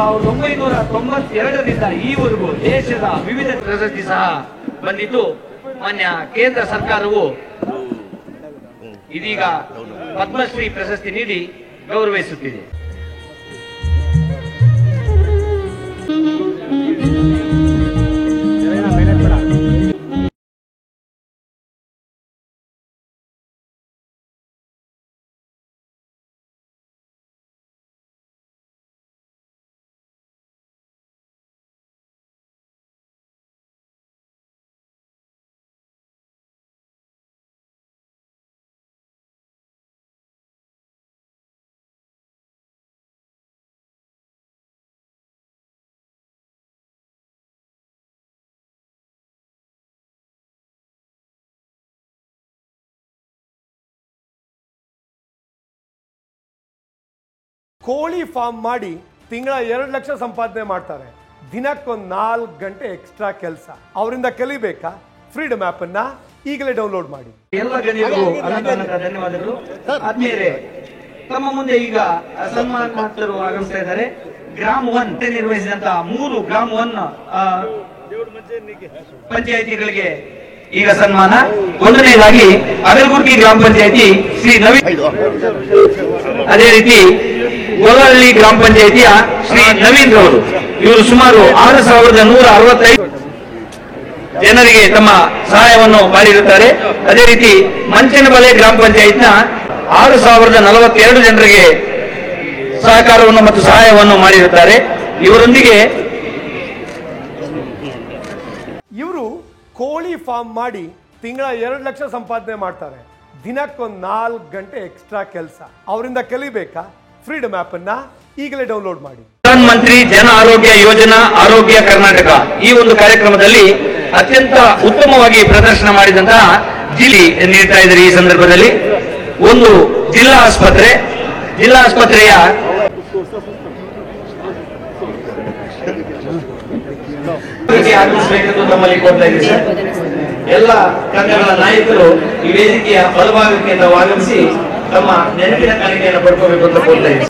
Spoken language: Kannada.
1992ರಿಂದ ಈವರೆಗೂ ದೇಶದ ವಿವಿಧ ಪ್ರಶಸ್ತಿ ಸಹ ಬಂದಿದ್ದು, ಮಾನ್ಯ ಕೇಂದ್ರ ಸರ್ಕಾರವು ಇದೀಗ ಪದ್ಮಶ್ರೀ ಪ್ರಶಸ್ತಿ ನೀಡಿ ಗೌರವಿಸುತ್ತಿದೆ. ಕೋಳಿ ಫಾರ್ಮ್ ಮಾಡಿ ತಿಂಗಳ 2 ಲಕ್ಷ ಸಂಪಾದನೆ ಮಾಡ್ತಾರೆ. ದಿನಕ್ಕೊಂದು 4 ಗಂಟೆ ಎಕ್ಸ್ಟ್ರಾ ಕೆಲಸ. ಅವರಿಂದ ಕಲಿಬೇಕಾ? ಫ್ರೀಡಮ್ ಆಪ್ ಅನ್ನ ಈಗಲೇ ಡೌನ್ಲೋಡ್ ಮಾಡಿ. ಎಲ್ಲ ಗಣ್ಯರಿಗೂ ಧನ್ಯವಾದಗಳು. ಆದ್ಮೇಲೆ ತಮ್ಮ ಮುಂದೆ ಈಗ ಸನ್ಮಾನಾರ್ಥರು ಆಗಮಿಸ್ತಾ ಇದ್ದಾರೆ. ಗ್ರಾಮ 1 ನಿರ್ವಹಿಸಿದಂತಹ 3 ಗ್ರಾಮ 1 ಪಂಚಾಯಿತಿಗಳಿಗೆ ಈಗ ಸನ್ಮಾನ. ಒಂದನೇದಾಗಿ ಅಗಲಗುರ್ಗಿ ಗ್ರಾಮ ಪಂಚಾಯಿತಿ ಶ್ರೀ ನವೀನ್, ಅದೇ ರೀತಿ ಗೋಲಹಳ್ಳಿ ಗ್ರಾಮ ಪಂಚಾಯಿತಿಯ ಶ್ರೀ ನವೀನ್ ರವರು. ಇವರು ಸುಮಾರು 6165 ಜನರಿಗೆ ತಮ್ಮ ಸಹಾಯವನ್ನು ಮಾಡಿರುತ್ತಾರೆ. ಅದೇ ರೀತಿ ಮಂಚನಬಲೆ ಗ್ರಾಮ ಪಂಚಾಯತ್ನ 6042 ಜನರಿಗೆ ಸಹಕಾರವನ್ನು ಮತ್ತು ಸಹಾಯವನ್ನು ಮಾಡಿರುತ್ತಾರೆ. ಇವರೊಂದಿಗೆ ಇವರು ಕೋಳಿ ಫಾರ್ಮ್ ಮಾಡಿ ತಿಂಗಳ 2 ಲಕ್ಷ ಸಂಪಾದನೆ ಮಾಡ್ತಾರೆ. ದಿನಕ್ಕೊಂದು 4 ಗಂಟೆ ಎಕ್ಸ್ಟ್ರಾ ಕೆಲಸ. ಅವರಿಂದ ಕಲಿಬೇಕಾ? ಫ್ರೀಡಮ್ ಆಪ್ ಅನ್ನ ಈಗಲೇ ಡೌನ್ಲೋಡ್ ಮಾಡಿ. ಪ್ರಧಾನ ಮಂತ್ರಿ ಜನ ಆರೋಗ್ಯ ಯೋಜನಾ ಆರೋಗ್ಯ ಕರ್ನಾಟಕ ಈ ಒಂದು ಕಾರ್ಯಕ್ರಮದಲ್ಲಿ ಅತ್ಯಂತ ಉತ್ತಮವಾಗಿ ಪ್ರದರ್ಶನ ಮಾಡಿದಂತಹ ಜಿಲ್ಲೆ ನೀಡ್ತಾ ಇದ್ದಾರೆ. ಈ ಸಂದರ್ಭದಲ್ಲಿ ಒಂದು ಜಿಲ್ಲಾ ಆಸ್ಪತ್ರೆಯ ಆಗಮಿಸಬೇಕೆಂದು ನಮ್ಮಲ್ಲಿ ಕೊಡ್ತಾ ಇದ್ದೀವಿ ಸರ್. ಎಲ್ಲ ತಂಡಗಳ ನಾಯಕರು ಈ ವೇದಿಕೆಯ ಬಲಭಾಗಕ್ಕೆ ನಾವು ಆಗಮಿಸಿ ತಮ್ಮ ನೆನಪಿನ ಕಾಣಿಕೆಯನ್ನು ಪಡ್ಕೋಬೇಕು ಅಂತ ಕೋರ್ತಾ ಇದ್ದೀವಿ.